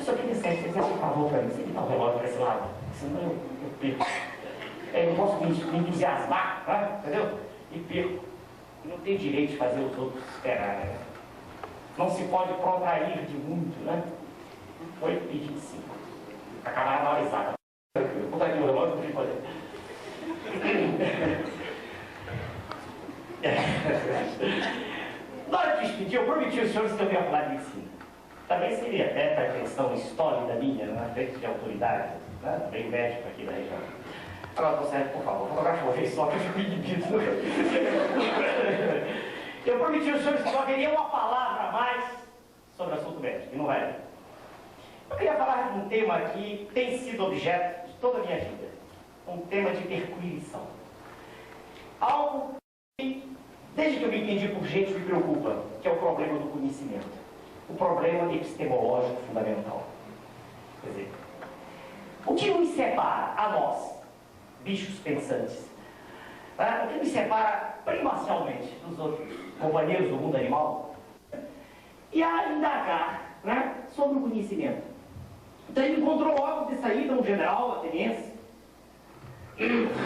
só queria sair, você faz um favor para mim, você me dá o relógio para esse lado, senão eu perco. Eu não posso me entusiasmar, né? Entendeu? E perco. E não tenho direito de fazer os outros esperarem. Né? Não se pode contrair de muito, né? Foi pedir de 5. Acabaram na hora exata. Eu vou dar aqui o relógio para ele fazer. Na hora de despedir, eu prometi aos senhores que eu ia falar de ensino. Também seria até para a questão histórica minha, na frente de autoridade, né? Também médico aqui da região. Agora, você, por favor, fotografe uma vez só, que eu fico inibido. Eu prometi aos senhores que só haveria uma palavra a mais sobre o assunto médico, e não vai. Eu queria falar de um tema que tem sido objeto de toda a minha vida. Um tema de perquisição. Algo que, desde que eu me entendi por gente, me preocupa, que é o problema do conhecimento. O problema epistemológico fundamental. Quer dizer, o que nos separa a nós, bichos pensantes, né? O que nos separa primordialmente dos outros companheiros do mundo animal, e a indagar, né, sobre o conhecimento. Então ele encontrou logo de saída um general ateniense,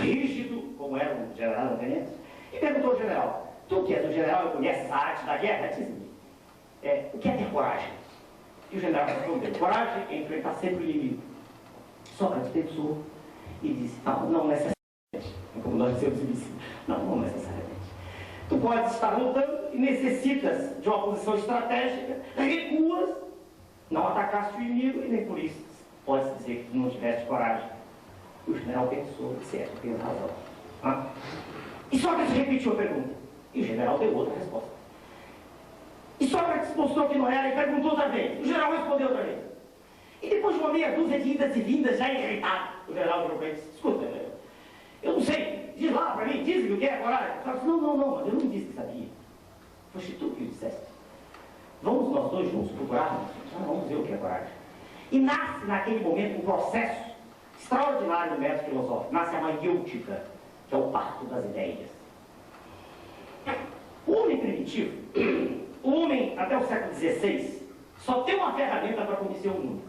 rígido, como era um general ateniense, e perguntou ao general: tu que és um general e conheces a arte da guerra, diz-me, o que é ter coragem? E o general respondeu: coragem é enfrentar sempre o inimigo. Sócrates pensou e disse: não necessariamente, como nós dizemos em ensino, não necessariamente. Tu podes estar lutando e necessitas de uma posição estratégica, recuas, não atacaste o inimigo e nem por isso pode dizer que não tiveste coragem. E o general pensou: certo, tem razão. E Sócrates repetiu a pergunta. E o general deu outra resposta. E Sócrates mostrou que não era e perguntou outra vez. O general respondeu outra vez. E depois de uma meia dúzia de idas e vindas, já irritado, o general virou para ele e disse: escuta, eu não sei, diz lá para mim, diz-me o que é coragem. O Sócrates: não, mas eu não disse que sabia. Foste tu que o disseste. Vamos nós dois juntos procurar, vamos ver o que é coragem. E nasce naquele momento um processo extraordinário no método filosófico. Nasce a maiêutica, que é o parto das ideias. O homem primitivo, o homem até o século XVI, só tem uma ferramenta para conhecer o mundo.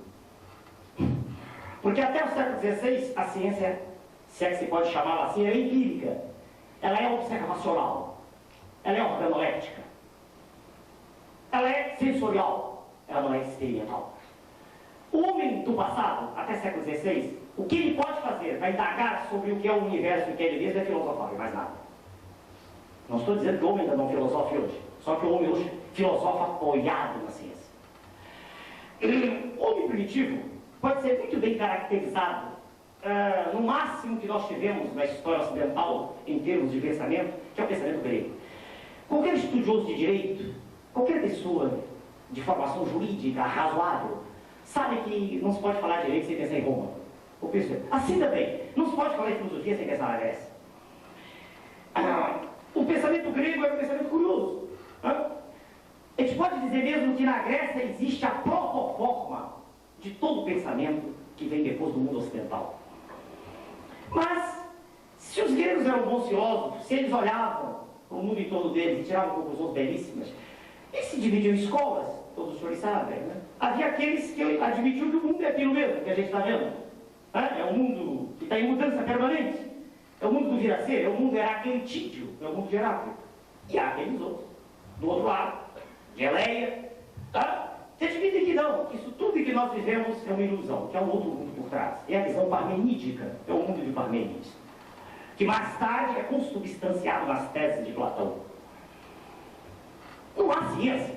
Porque até o século XVI, a ciência, se é que se pode chamá-la assim, é empírica. Ela é observacional. Ela é organoléptica. Ela é sensorial. Ela não é experimental. O homem do passado, até o século XVI, o que ele pode fazer para indagar sobre o que é o universo e o que é ele mesmo é filosofar, e mais nada. Não estou dizendo que o homem ainda não filosofe hoje. Só que o homem hoje filosofa apoiado na ciência. O homem primitivo pode ser muito bem caracterizado no máximo que nós tivemos na história ocidental em termos de pensamento, que é o pensamento grego. Qualquer estudioso de direito, qualquer pessoa de formação jurídica razoável, sabe que não se pode falar de direito sem pensar em Roma. Assim também, não se pode falar em filosofia sem pensar na Grécia. O pensamento grego é um pensamento curioso. A gente pode dizer mesmo que na Grécia existe a protoforma de todo o pensamento que vem depois do mundo ocidental. Mas, se os gregos eram bons filósofos, se eles olhavam para o mundo em torno deles e tiravam conclusões belíssimas, eles se dividiam em escolas, todos os senhores sabem, né? Havia aqueles que admitiam que o mundo é aquilo mesmo que a gente está vendo. É um mundo que está em mudança permanente. É o mundo do vir a ser, é o mundo heraclitídeo, é o mundo de Heráclito. E há aqueles outros, do outro lado, de Eleia, que admitem que não, que isso tudo que nós vivemos é uma ilusão, que há um outro mundo por trás. É a visão parmenídica, é o mundo de Parmênides, que mais tarde é consubstanciado nas teses de Platão. Não há ciência,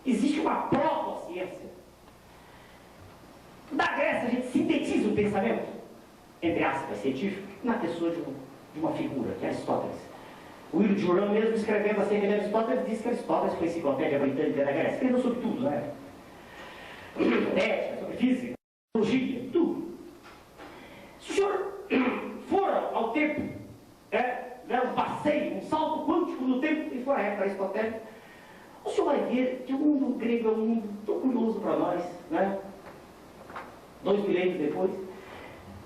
existe uma proto-ciência. Da Grécia a gente sintetiza o pensamento, entre aspas, científico, na pessoa de uma figura, que é Aristóteles. O Willard Durant, mesmo escrevendo acerca de Aristóteles, disse que Aristóteles foi a enciclopédia britânica da Grécia. Escreveu sobre tudo, né? Sobre ética, sobre física, biologia, tudo. Se o senhor for ao tempo, der um passeio, um salto quântico no tempo e for à época aristotélica, o senhor vai ver que o mundo grego é um mundo tão curioso para nós, né? 2 milênios depois.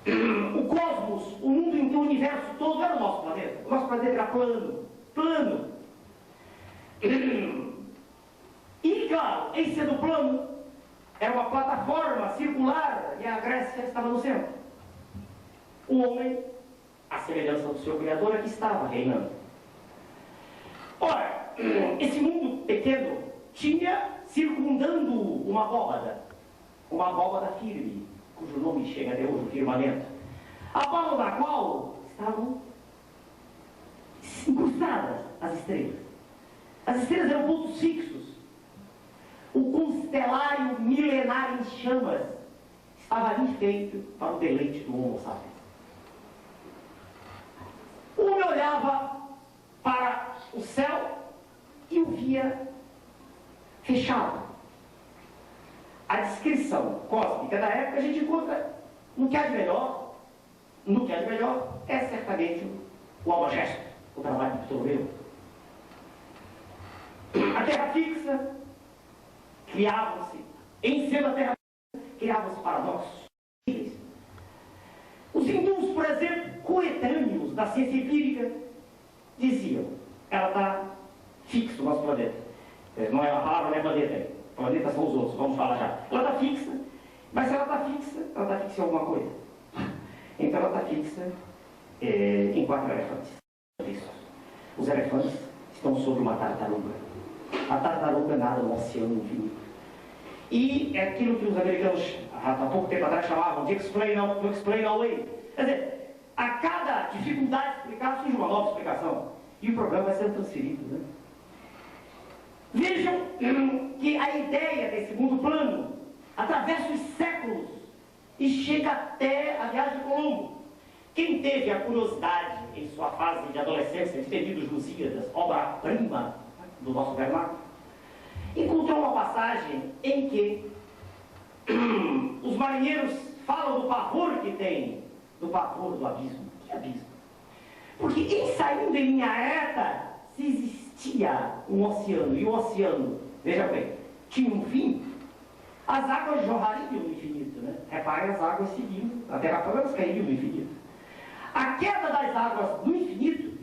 O cosmos, o mundo em que o universo todo era o nosso planeta. O nosso planeta era plano. E, claro, em sendo plano, era uma plataforma circular e a Grécia estava no centro. O homem, à semelhança do seu Criador, aqui estava reinando. Ora, esse mundo pequeno tinha circundando uma abóbada firme, cujo nome chega até hoje, o firmamento, a palma da qual estavam incrustadas as estrelas. As estrelas eram pontos fixos. O constelário milenar em chamas estava ali feito para o deleite do Homo sapiens. O homem olhava para o céu e o via fechado. A descrição cósmica da época a gente encontra no que há de melhor. No que há de melhor é certamente o Almagesto, o trabalho de Ptolomeu. A terra fixa, criavam-se, em cima da terra fixa, criavam-se paradoxos. Os hindus, por exemplo, coetâneos da ciência empírica, diziam: ela está fixa, o nosso planeta. Não é a palavra, não é planeta. Planetas são os outros, vamos falar já. Ela está fixa, mas se ela está fixa em alguma coisa. Então ela está fixa em 4 elefantes. Os elefantes estão sobre uma tartaruga. A tartaruga nada no oceano infinito. E é aquilo que os americanos, há pouco tempo atrás, chamavam de explain away. Quer dizer, a cada dificuldade de explicar, surge uma nova explicação. E o problema vai sendo transferido, né? Vejam que a ideia desse mundo plano atravessa os séculos e chega até a viagem de Colombo. Quem teve a curiosidade em sua fase de adolescência de ter lido os Lusíadas, obra-prima do nosso vernáculo, encontrou uma passagem em que os marinheiros falam do pavor que tem, do pavor do abismo. Que abismo? Porque em saindo em linha reta, se existia um oceano, e o oceano, veja bem, tinha um fim, as águas jorrariam no infinito, né? Reparem as águas seguindo, a terra plana, elas cairiam no infinito. A queda das águas no infinito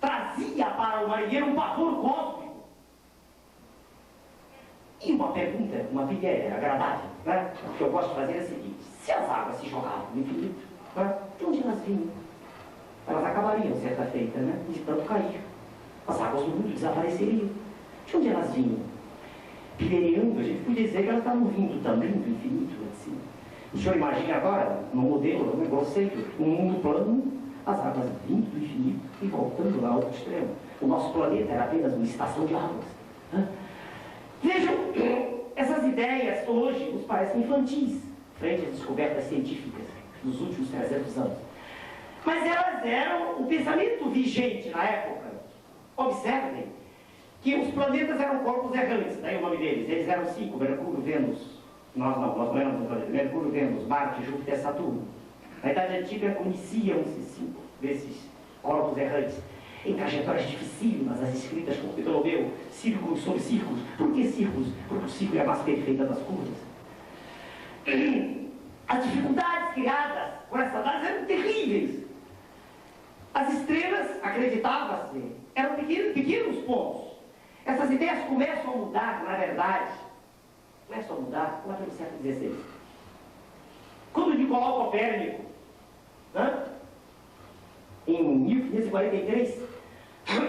trazia para o marinheiro um pavor cósmico. E uma pergunta, uma pilha agradável, né? O que eu gosto de fazer é o seguinte: se as águas se jogavam no infinito, né? De onde elas vinham? Elas acabariam, certa feita, né? De tanto cair. As águas do mundo desapareceriam. De onde elas vinham? Pilheriando, a gente podia dizer que elas estavam vindo também do infinito, assim. O senhor imagina agora, no modelo, no conceito, um mundo plano, as águas vindo do infinito e voltando lá ao outro extremo. O nosso planeta era apenas uma estação de águas. Né? Vejam, essas ideias hoje nos parecem infantis, frente às descobertas científicas dos últimos 300 anos. Mas elas eram o pensamento vigente na época. Observem que os planetas eram corpos errantes, daí o nome deles. Eles eram 5, Mercúrio, Vênus. Nós não éramos um planeta. Mercúrio, Vênus, Marte, Júpiter, Saturno. Na Idade Antiga conheciam-se 5 desses corpos errantes, em trajetórias dificílimas, as escritas por Ptolomeu, círculos sobre círculos. Por que círculos? Porque o círculo é a mais perfeita das curvas. As dificuldades criadas por essas análise eram terríveis. As estrelas, acreditava-se, eram pequenos pontos. Essas ideias começam a mudar, na verdade, começam a mudar lá pelo século XVI. Quando Nicolau Copérnico, né, em 1543,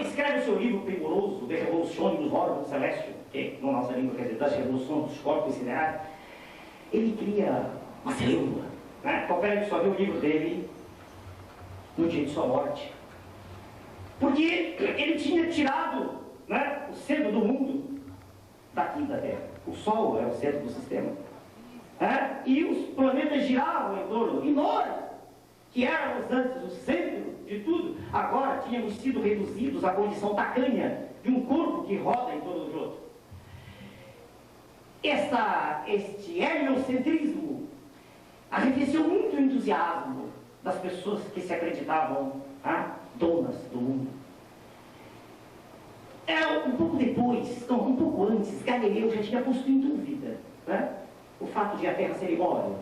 escreve o seu livro primoroso, De Revolutione Orbis Celestium, que na nossa língua quer dizer das revoluções dos corpos siderais, ele cria uma célula. Né? Copérnico só viu o livro dele no dia de sua morte. Porque ele tinha tirado, né, o centro do mundo daqui da Terra. O Sol era o centro do sistema. Né? E os planetas giravam em torno, e nós, que éramos antes o centro de tudo, agora tínhamos sido reduzidos à condição tacanha de um corpo que roda em torno do outro. Este heliocentrismo arrefeceu muito o entusiasmo das pessoas que se acreditavam donas do mundo. Um pouco depois, não, um pouco antes, Galileu já tinha posto em dúvida, né, o fato de a Terra ser imóvel.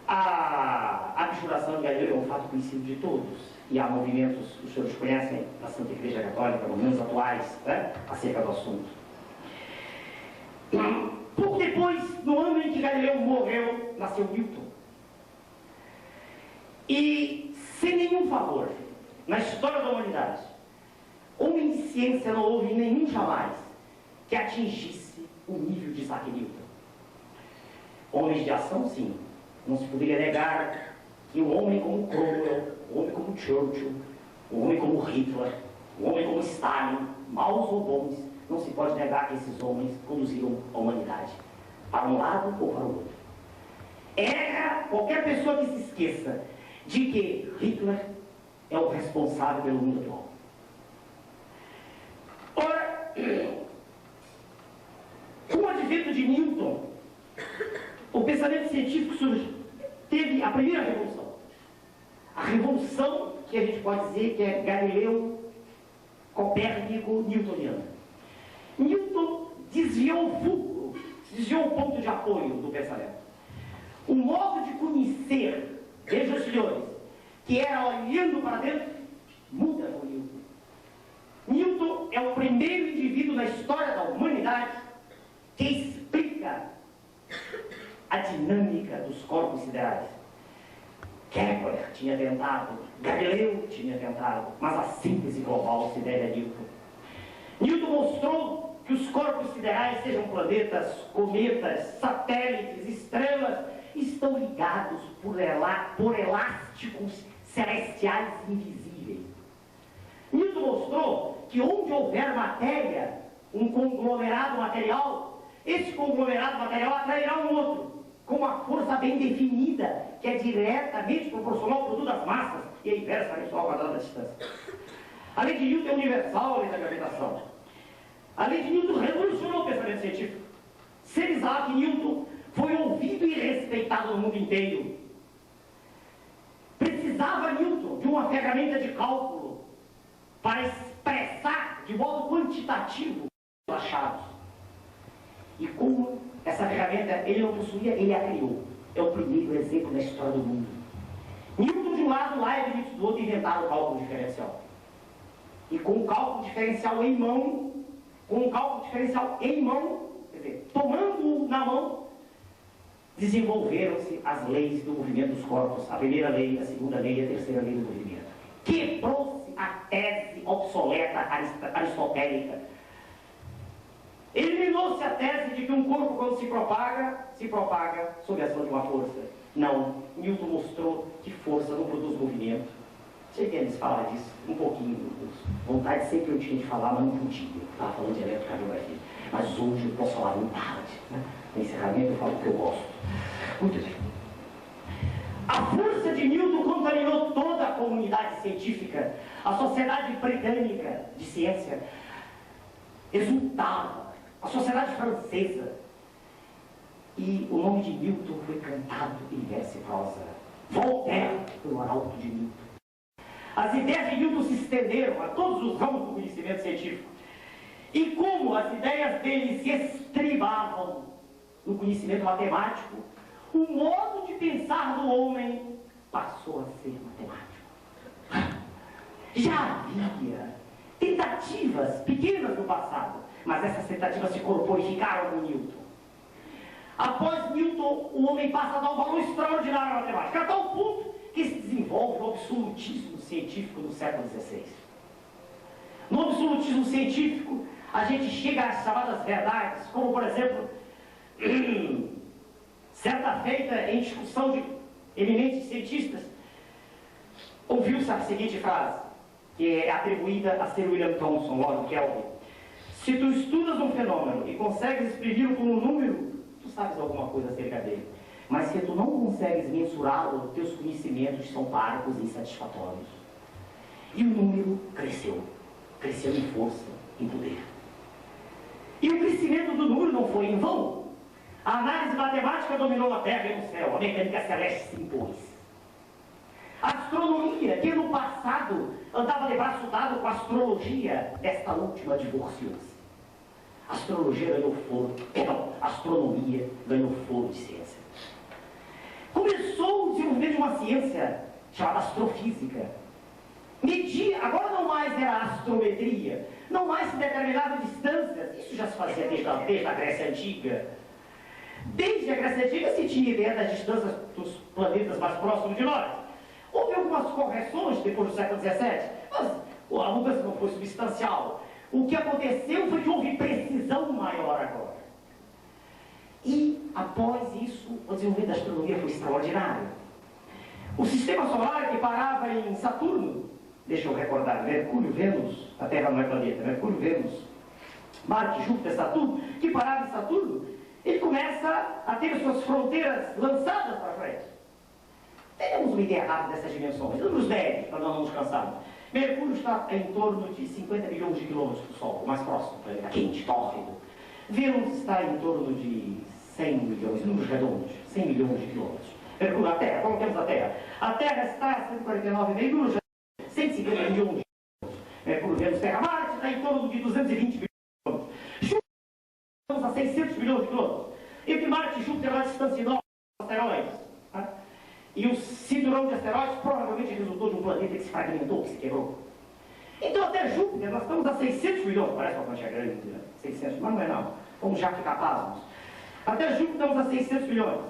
A abjuração de Galileu é um fato conhecido de todos, e há movimentos, os senhores conhecem, da Santa Igreja Católica, movimentos atuais, né, acerca do assunto. Pouco depois, no ano em que Galileu morreu, nasceu Newton. E, sem nenhum favor, na história da humanidade, homem de ciência não houve nenhum jamais que atingisse o nível de Isaac Newton. Homens de ação, sim. Não se poderia negar que um homem como Cromwell, um homem como Churchill, um homem como Hitler, um homem como Stalin, maus ou bons, não se pode negar que esses homens conduziram a humanidade para um lado ou para o outro. Erra qualquer pessoa que se esqueça de que Hitler é o responsável pelo mundo atual. Ora, com o advento de Newton, o pensamento científico teve a primeira revolução. A revolução que a gente pode dizer que é Galileu, Copérnico, Newtoniana. Newton desviou o fulcro, desviou o ponto de apoio do pensamento. O modo de conhecer, vejam, senhores, que era olhando para dentro, muda com Newton. Newton é o primeiro indivíduo na história da humanidade que explica a dinâmica dos corpos siderais. Kepler tinha tentado, Galileu tinha tentado, mas a síntese global se deve a Newton. Newton mostrou que os corpos siderais, sejam planetas, cometas, satélites, estrelas, estão ligados por elásticos celestiais invisíveis. Newton mostrou que onde houver matéria, um conglomerado material, esse conglomerado material atrairá um outro, com uma força bem definida, que é diretamente proporcional ao produto das massas e é inversamente ao quadrado da distância. A lei de Newton é universal, a lei da gravitação. A lei de Newton revolucionou o pensamento científico. Ser Isaac Newton foi ouvido e respeitado no mundo inteiro. Precisava Newton de uma ferramenta de cálculo para expressar de modo quantitativo os achados. E como essa ferramenta ele não possuía, ele a criou. É o primeiro exemplo da história do mundo. Newton de um lado, Leibniz do outro inventaram o cálculo diferencial. E com o cálculo diferencial em mão, quer dizer, tomando-o na mão, desenvolveram-se as leis do movimento dos corpos, a primeira lei, a segunda lei e a terceira lei do movimento. Quebrou-se a tese obsoleta aristotélica. Eliminou-se a tese de que um corpo, quando se propaga sob a ação de uma força. Não. Newton mostrou que força não produz movimento. Você quer nos falar disso um pouquinho no curso? Vontade sempre eu tinha de falar, mas não podia. Eu estava falando de eletrocardiografia. Mas hoje eu posso falar vontade. Né? No encerramento eu falo o que eu gosto. Muito bem. A força de Newton contaminou toda a comunidade científica. A Sociedade Britânica de Ciência exultava. A Sociedade Francesa. E o nome de Newton foi cantado em verso e prosa. Voltaire foi o arauto de Newton. As ideias de Newton se estenderam a todos os ramos do conhecimento científico. E como as ideias dele se estribavam no conhecimento matemático, o modo de pensar do homem passou a ser matemático. Já havia tentativas pequenas no passado, mas essas tentativas se corporificaram com Newton. Após Newton, o homem passa a dar um valor extraordinário à matemática, a tal ponto que se desenvolve o absolutismo científico no século XVI. No absolutismo científico, a gente chega às chamadas verdades, como, por exemplo, certa feita, em discussão de eminentes cientistas, ouviu-se a seguinte frase, que é atribuída a Sir William Thomson, Lord Kelvin. Se tu estudas um fenômeno e consegues exprimir-o com um número, tu sabes alguma coisa acerca dele. Mas se tu não consegues mensurá-lo, teus conhecimentos são parcos e insatisfatórios. E o número cresceu. Cresceu em força, em poder. E o crescimento do número não foi em vão. A análise matemática dominou a Terra e o céu. A mecânica celeste se impôs. A astronomia, que no passado andava de braço dado com a astrologia, desta última divorciou-se. A astrologia ganhou foro. A astronomia ganhou foro de ciência. Começou o desenvolvimento de uma ciência chamada astrofísica. Media, agora não mais era astrometria, não mais se determinavam distâncias, isso já se fazia desde a Grécia Antiga. Desde a Grécia Antiga se tinha ideia das distâncias dos planetas mais próximos de nós. Houve algumas correções depois do século XVII, mas a mudança não foi substancial. O que aconteceu foi que houve precisão maior agora. E, após isso, o desenvolvimento da astronomia foi extraordinário. O sistema solar que parava em Saturno, deixa eu recordar, Mercúrio, Vênus, a Terra não é planeta, Mercúrio, Vênus, Marte, Júpiter, Saturno, que parava em Saturno, ele começa a ter suas fronteiras lançadas para frente. Temos uma ideia errada dessas dimensões, números médios, para nós não nos cansarmos. Mercúrio está em torno de 50 milhões de quilômetros do Sol, o mais próximo, planeta quente, tórrido. Vênus está em torno de 100 milhões, números redondos, 100 milhões de quilômetros. Mercúrio, a Terra, coloquemos a Terra. A Terra está a 149,5 números, 150 milhões de quilômetros. Mercúrio, Vênus, Terra, Marte está em torno de 220 milhões de quilômetros. Júpiter, estamos a 600 milhões de quilômetros. Entre Marte e Júpiter, há uma distância enorme de asteroides. Tá? E o cinturão de asteroides provavelmente resultou de um planeta que se fragmentou, que se quebrou. Então, até Júpiter, nós estamos a 600 milhões, parece uma quantia grande, né? 600, mas não é não. Vamos já ficar pasmos. Até Júpiter estamos a 600 milhões.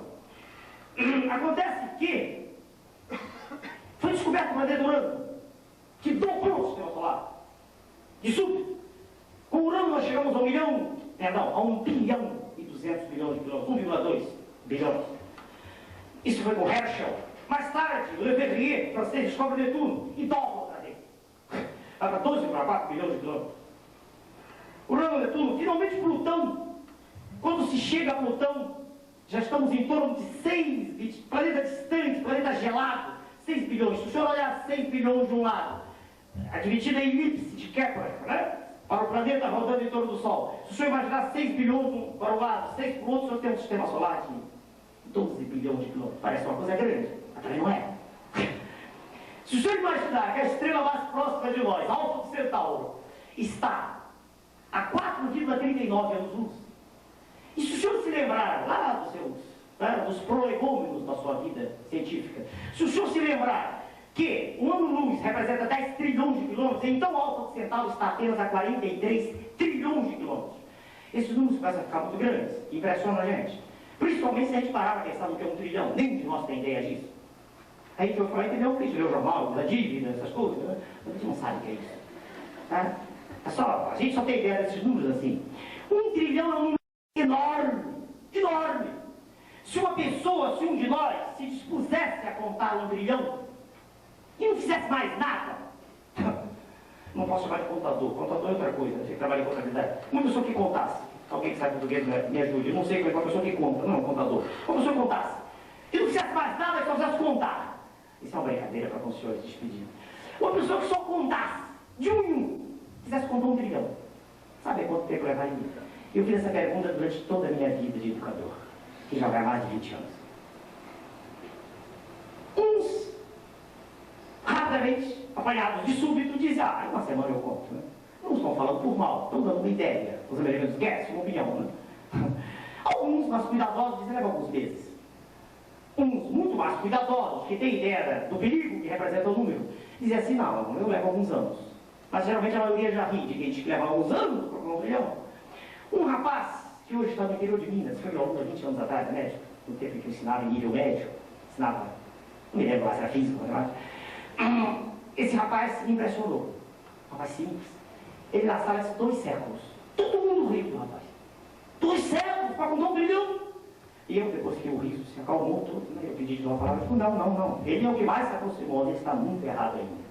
Acontece que foi descoberto o planeta Urano, que dobrou o sistema solar. De súbito. Com Urano nós chegamos a 1 bilhão e 200 milhões de quilômetros, 1,2 bilhões. Isso foi com Herschel. Mais tarde, o Le Verrier, francês, descobre Netuno e dobra outra vez. Vai para 12,4 bilhões de quilômetros. Urano, Netuno, finalmente Plutão. Quando se chega a Plutão, já estamos em torno de 6, planeta distante, planeta gelado, 6 bilhões. Se o senhor olhar 6 bilhões de um lado, admitida a elipse de Kepler, né? Para o planeta rodando em torno do Sol. Se o senhor imaginar 6 bilhões para o lado, 6 para o outro, o senhor tem um sistema solar de 12 bilhões de quilômetros. Parece uma coisa grande, mas também não é. Se o senhor imaginar que a estrela mais próxima de nós, Alfa do Centauro, está a 4,39 anos-luz, e se o senhor se lembrar lá dos seus, né, dos prolegômenos da sua vida científica, se o senhor se lembrar que um ano-luz representa 10 trilhões de quilômetros, então o Alfa do Centauro está apenas a 43 trilhões de quilômetros. Esses números começam a ficar muito grandes, impressionam a gente. Principalmente se a gente parar para pensar no que é 1 trilhão, nenhum de nós tem ideia disso. Aí a gente vai falar, entendeu? Porque a gente lê o jornal, da dívida, essas coisas, né? Mas a gente não sabe o que é isso. Tá? A gente só tem ideia desses números assim. 1 trilhão é um número enorme, enorme. Se uma pessoa, se um de nós se dispusesse a contar 1 trilhão e não fizesse mais nada, não posso chamar de contador, contador é outra coisa, você trabalha em contabilidade. Uma pessoa que contasse, alguém que sabe português me ajude, eu não sei como é uma pessoa que conta, não, contador. Uma pessoa que contasse e não fizesse mais nada, só fizesse contar. Isso é uma brincadeira para com os senhores despedindo. Uma pessoa que só contasse, de um em um, fizesse contar 1 trilhão. Sabe quanto tempo levaria? Eu fiz essa pergunta durante toda a minha vida de educador, que já vai há mais de 20 anos. Uns, rapidamente, apanhados de súbito, dizem, em uma semana eu conto, né? Não estão falando por mal, estão dando uma ideia. Os americanos guessam uma opinião, né? Alguns, mais cuidadosos, dizem, leva alguns meses. Uns, muito mais cuidadosos, que têm ideia do perigo que representa o número, dizem assim, não, eu levo alguns anos. Mas geralmente a maioria já ri de quem diz que leva alguns anos para um trilhão. Um rapaz, que hoje está no interior de Minas, foi meu aluno há 20 anos atrás, médico, no tempo em que eu ensinava em nível médio, ensinava, não me lembro lá se era física, matemática. Esse rapaz me impressionou. Um rapaz simples. Ele na sala disse 2 séculos. Todo mundo riu do rapaz. 2 séculos para contar 1 trilhão? E eu, depois que o riso se acalmou todo, né, eu pedi de uma palavra, eu falei, não. Ele é o que mais se aproximou, ele está muito errado ainda.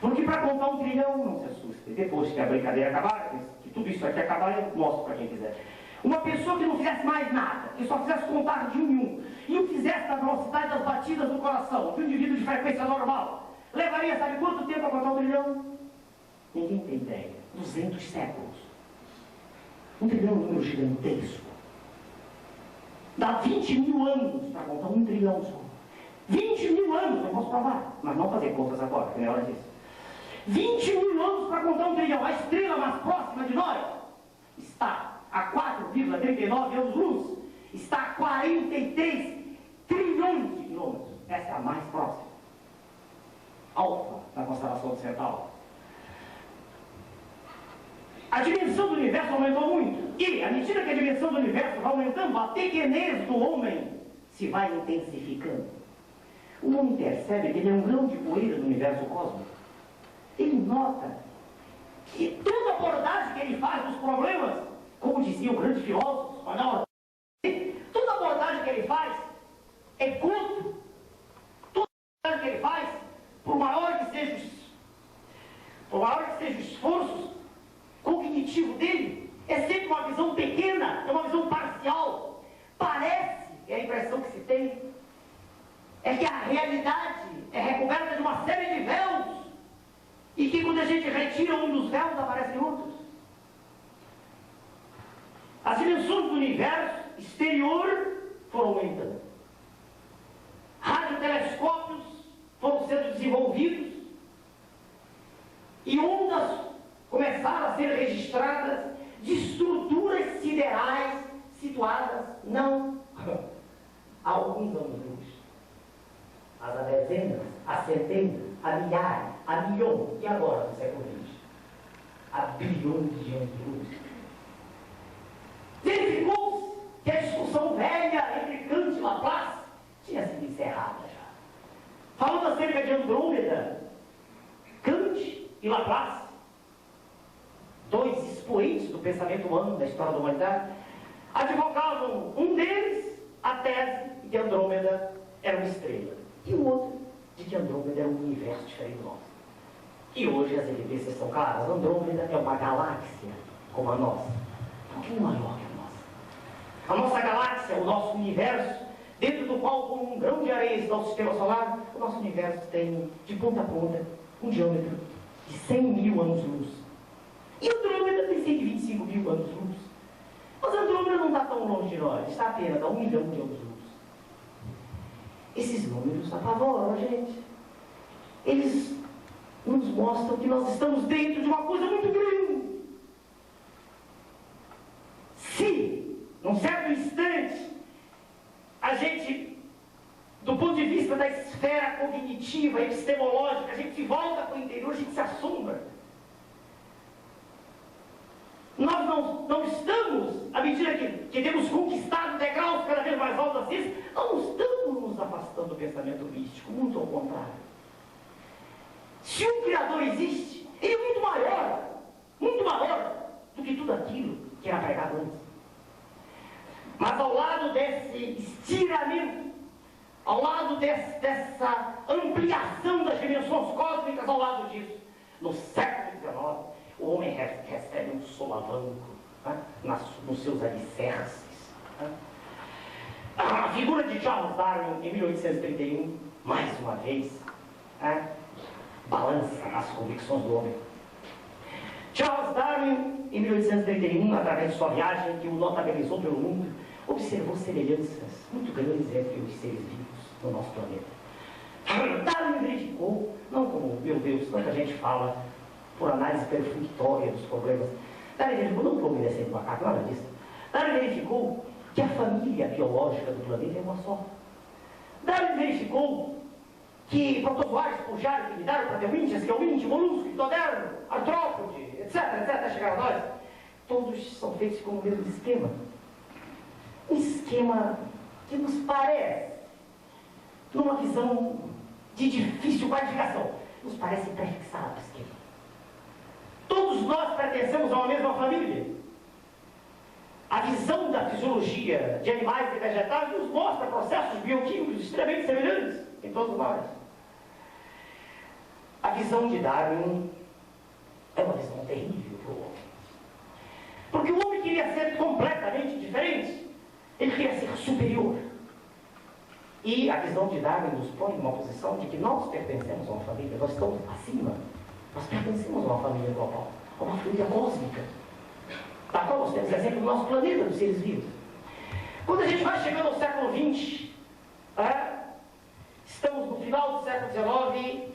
Porque para contar 1 trilhão, não se assuste. Depois que a brincadeira acabar, que tudo isso aqui acabar, eu mostro para quem quiser. Uma pessoa que não fizesse mais nada, que só fizesse contar de 1 em 1, e o fizesse na velocidade das batidas do coração, de um indivíduo de frequência normal, levaria, sabe quanto tempo para contar 1 trilhão? Ninguém tem ideia. 200 séculos. 1 trilhão é um número gigantesco. Dá 20 mil anos para contar 1 trilhão só. 20 mil anos, eu posso provar, mas não fazer contas agora, que não é hora disso. 20 mil anos para contar 1 trilhão. A estrela mais próxima de nós está a 4,39 anos-luz. Está a 43 trilhões de quilômetros. Essa é a mais próxima. Alfa, na constelação do Centauro. A dimensão do universo aumentou muito. E, à medida que a dimensão do universo vai aumentando, a pequenez do homem se vai intensificando. O homem percebe que ele é um grão de poeira do universo cósmico. Ele nota que toda abordagem que ele faz dos problemas, como dizia o grande filósofo espanhol, toda abordagem que ele faz é culto. Toda abordagem que ele faz, por maior que seja o esforço cognitivo dele, é sempre uma visão pequena, é uma visão parcial. Parece, é a impressão que se tem, é que a realidade é recoberta de uma série de véus, e que quando a gente retira um dos véus, aparecem outros. As dimensões do universo exterior foram aumentando. Radiotelescópios foram sendo desenvolvidos, e ondas começaram a ser registradas de estruturas siderais situadas não há alguns anos-luz, mas há dezenas, há centenas, há milhares, há milhões, e agora no século XX, há bilhões de anos-luz. Verificou-se que a discussão velha entre Kant e Laplace tinha sido encerrada já. Falando acerca de Andrômeda, Kant e Laplace, dois expoentes do pensamento humano, da história da humanidade, advogavam, um deles, a tese de que Andrômeda era uma estrela, e o outro, de que Andrômeda era um universo diferente do nosso. E hoje as evidências são claras. Andrômeda é uma galáxia como a nossa, um pouquinho maior que a nossa. A nossa galáxia, o nosso universo, dentro do qual, como um grão de areia está o sistema solar, o nosso universo tem, de ponta a ponta, um diâmetro de 100 mil anos-luz. E Andrômeda tem 125 mil anos-luz. Mas Andrômeda não está tão longe de nós, está apenas a 1 milhão de anos-luz. Esses números apavoram a gente. Eles nos mostram que nós estamos dentro de uma coisa muito grande. Se, num certo instante, a gente, do ponto de vista da esfera cognitiva, epistemológica, a gente volta para o interior, a gente se assombra. Nós não estamos, à medida que temos conquistado degraus cada vez mais altos da ciência, nós não estamos nos afastando do pensamento místico, muito ao contrário. Se um Criador existe, ele é muito maior do que tudo aquilo que era pregado antes. Mas ao lado desse estiramento, ao lado dessa ampliação das dimensões cósmicas, ao lado disso, no século XIX, o homem recebe um solavanco, né, nos seus alicerces. Né? A figura de Charles Darwin, em 1831, mais uma vez, né, balança as convicções do homem. Charles Darwin, em 1831, através de sua viagem, que o notabilizou pelo mundo, observou semelhanças muito grandes entre os seres vivos no nosso planeta. Darwin verificou, não como, meu Deus, tanta gente fala, por análise perfunctória dos problemas. Darwin verificou, não como descendo do macaco, nada disso. Darwin verificou que a família biológica do planeta é uma só. Darwin verificou que protozoários puxaram, que lidaram para Teuíntias, que é o índio, molusco, ectodermo, artrópode, etc, até chegar a nós, todos são feitos com o mesmo esquema. Um esquema que nos parece, numa visão de difícil qualificação, nos parece prefixado o esquema. Todos nós pertencemos a uma mesma família. A visão da fisiologia de animais e vegetais nos mostra processos bioquímicos extremamente semelhantes em todos nós. A visão de Darwin é uma visão terrível para o homem. Porque o homem queria ser completamente diferente. Ele queria ser superior. E a visão de Darwin nos põe numa posição de que nós pertencemos a uma família, nós estamos acima. Nós pertencemos a uma família global, a uma família cósmica, da qual nós temos exemplo no nosso planeta dos seres vivos. Quando a gente vai chegando ao século XX, estamos no final do século XIX,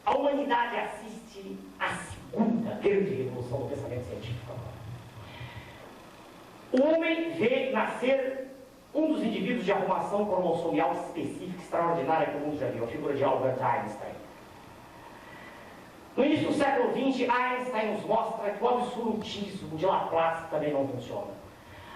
a humanidade assiste à segunda grande revolução do pensamento científico. O homem vê nascer um dos indivíduos de arrumação cromossomial específica, extraordinária, que o mundo já viu, a figura de Albert Einstein. No início do século XX, Einstein nos mostra que o absolutismo de Laplace também não funciona.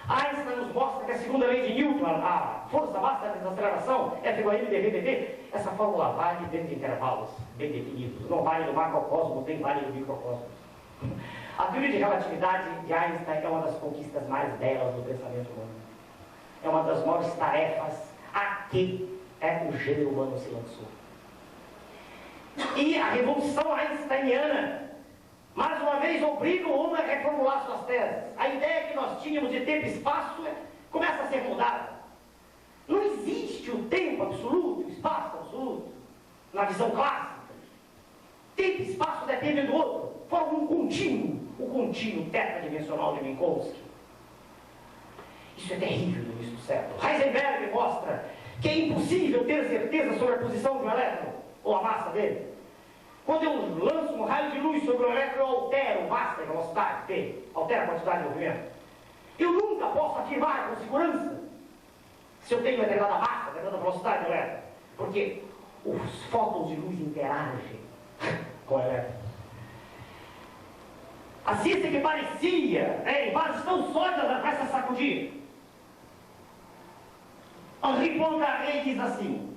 Einstein nos mostra que a segunda lei de Newton, a força máxima da desaceleração, F igual a mv dt, essa fórmula vale dentro de intervalos bem definidos, não vale no macrocosmo, nem vale no microcosmo. A teoria de relatividade de Einstein é uma das conquistas mais belas do pensamento humano. É uma das maiores tarefas a que o gênero humano se lançou. E a revolução einsteiniana, mais uma vez, obriga o homem a reformular suas teses. A ideia que nós tínhamos de tempo e espaço começa a ser mudada. Não existe o tempo absoluto, o espaço absoluto, na visão clássica. Tempo e espaço dependem do outro, formam um contínuo, o contínuo tetradimensional de Minkowski. Isso é terrível no início do século. Heisenberg mostra que é impossível ter certeza sobre a posição de um elétron, ou a massa dele. Quando eu lanço um raio de luz sobre o elétron, eu altero massa e velocidade dele, altero a quantidade de movimento. Eu nunca posso afirmar com segurança se eu tenho uma determinada massa, uma determinada velocidade do elétron, porque os fótons de luz interagem com o elétron. A ciência que parecia, em bases tão sólidas, vai se sacudir. Henri Poincaré diz assim: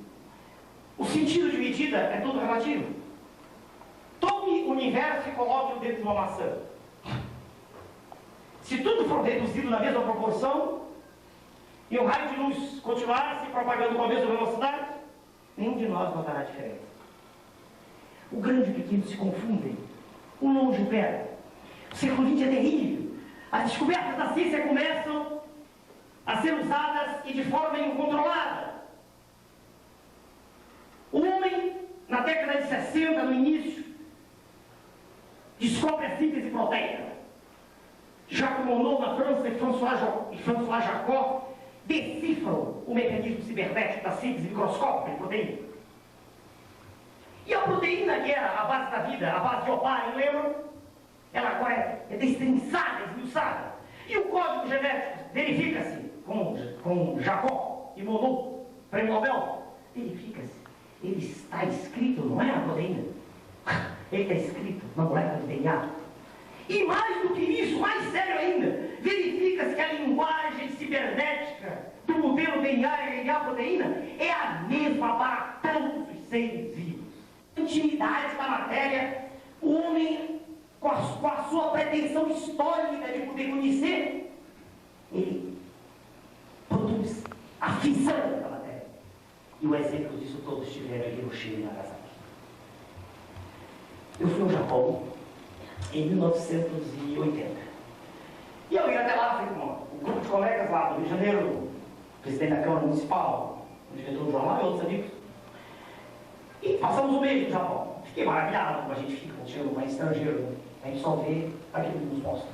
o sentido de medida é tudo relativo. Tome o universo e coloque-o dentro de uma maçã. Se tudo for reduzido na mesma proporção, e o raio de luz continuar se propagando com a mesma velocidade, nenhum de nós notará a diferença. O grande e o pequeno se confundem, o longe e o perto. O século XX é terrível. As descobertas da ciência começam a ser usadas e de forma incontrolada. O homem, na década de 60, no início, descobre a síntese proteica. Jacques Monod, na França, e François Jacob decifram o mecanismo cibernético da síntese microscópica de proteína. E a proteína, que era a base da vida, a base de opário, lembram? Ela agora é destrinçada, esmiuçada. E o código genético verifica-se com Jacob e Monod, prêmio Nobel, verifica-se. Ele está escrito, não é na proteína. Ele está escrito na molécula de DNA. E mais do que isso, mais sério ainda, verifica-se que a linguagem cibernética do modelo DNA e RNA-proteína é a mesma para todos os seres vivos. Intimidade da matéria, o homem, com a sua pretensão histórica de poder conhecer, ele produz a fissão da matéria. E o exemplo disso todos tiveram em Hiroshima e Nagasaki. Eu fui ao Japão em 1980. E eu ia até lá, fui com um grupo de colegas lá do Rio de Janeiro, o presidente da Câmara Municipal, o diretor do jornal e outros amigos. E passamos um mês no Japão. Fiquei maravilhado como a gente fica quando chega num país estrangeiro. A gente só vê aquilo que nos mostra.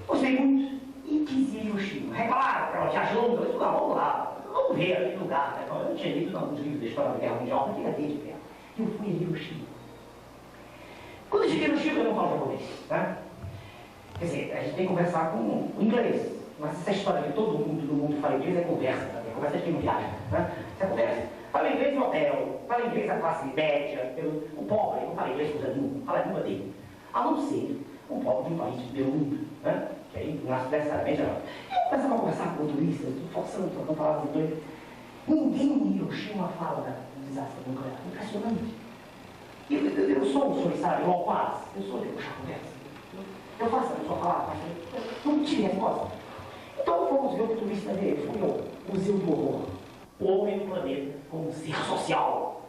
Gostei muito e quis ir em Hiroshima. Reclamaram que ela viajou, eu disse, não, vamos lá, vamos ver aquele lugar. Né? Eu não tinha lido nos livros da história da Guerra Mundial, mas tinha de perto. E eu fui em Hiroshima. Quando eu cheguei em Hiroshima, eu não falo japonês. Né? Quer dizer, a gente tem que conversar com o inglês. Mas essa história de todo mundo no mundo fala inglês é conversa também. Conversa de quem não viaja. Né? Isso é conversa. Fala inglês no hotel, fala inglês a classe média, o pobre não fala inglês coisa nenhuma, fala a língua dele. A não ser um pobre de um país de primeiro mundo, né? Que aí não acho necessariamente não. E começava a conversar com turistas, forçando, trocando palavras em inglês. Ninguém em Hiroshima fala do desastre nuclear. Impressionante. Eu sou um solitário, igual quase. Eu sou de puxar conversa. Eu faço a pessoa falar, mas eu não tive resposta. Então fomos ver o turista dele, foi o Museu do Horror. O homem no planeta como um ser social.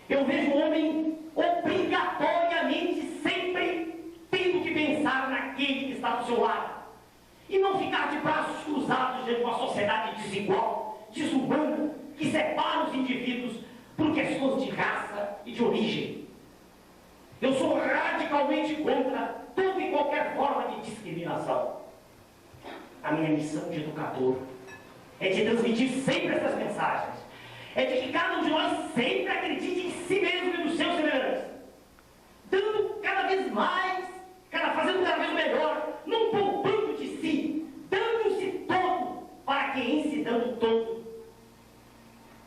Eu vejo o homem obrigatoriamente sempre tendo que pensar naquele que está do seu lado. E não ficar de braços cruzados diante de uma sociedade desigual, desumana, que separa os indivíduos por questões de raça e de origem. Eu sou radicalmente contra toda e qualquer forma de discriminação. A minha missão de educador é de transmitir sempre essas mensagens. É de que cada um de nós sempre acredite em si mesmo e nos seus semelhantes. Dando cada vez mais, fazendo cada vez melhor, não poupando de si, dando-se todo, para que em se dando todo,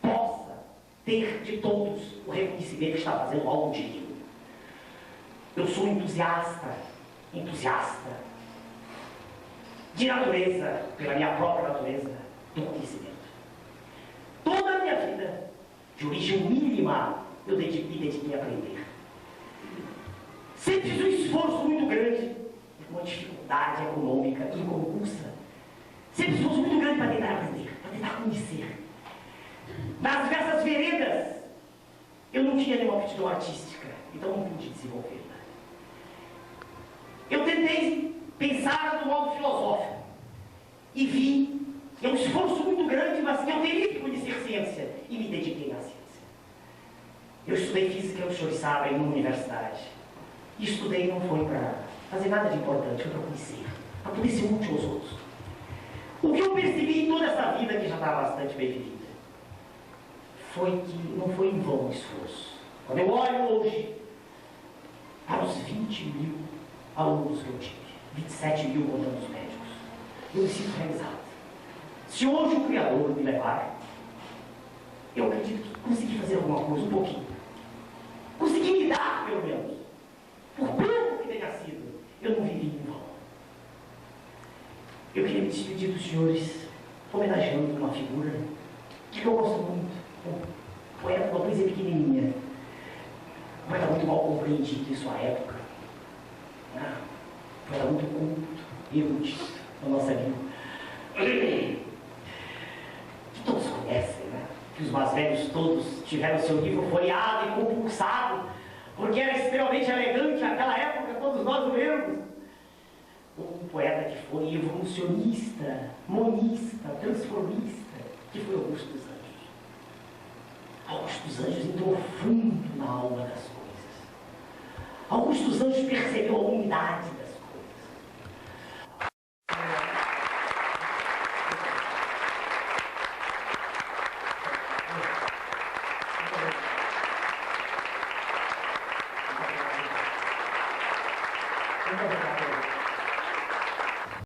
possa ter de todos o reconhecimento que está fazendo algo digno. Eu sou entusiasta de natureza, pela minha própria natureza, do conhecimento. Toda a minha vida, de origem mínima, eu me dediquei a aprender. Sempre fiz um esforço muito grande, com uma dificuldade econômica inconcursa. Sempre fiz um esforço muito grande para tentar aprender, para tentar conhecer. Nas diversas veredas, eu não tinha nenhuma aptidão artística, então não pude desenvolvê-la. Eu tentei pensar do modo filosófico e vi que é um esforço muito grande, mas que eu teria que conhecer ciência, e me dediquei à ciência. Eu estudei física, os senhores sabem, numa universidade. E estudei não foi para fazer nada de importante, foi para conhecer, para poder ser útil aos outros. O que eu percebi em toda essa vida, que já está bastante bem vivida, foi que não foi em vão o esforço. Quando eu olho hoje para os 20 mil alunos que eu tive, 27 mil contando os médicos, eu me sinto realizado. Se hoje o Criador me levar, eu acredito que consegui fazer alguma coisa, um pouquinho. Consegui me dar, pelo menos. Por pouco que tenha sido, eu não vivi em vão. Eu queria me despedir dos senhores, homenageando uma figura que eu gosto muito, um poeta, uma poesia pequenininha, um poeta muito mal compreendido em sua época, um poeta muito culto, erudito na nossa vida. Que todos conhecem, né? Que os mais velhos todos tiveram seu livro folheado e compulsado, porque era extremamente elegante naquela época, todos nós o lemos. Um poeta que foi evolucionista, monista, transformista, que foi Augusto dos Anjos. Augusto dos Anjos entrou fundo na alma das coisas. Augusto dos Anjos percebeu a unidade das coisas. Muito obrigado.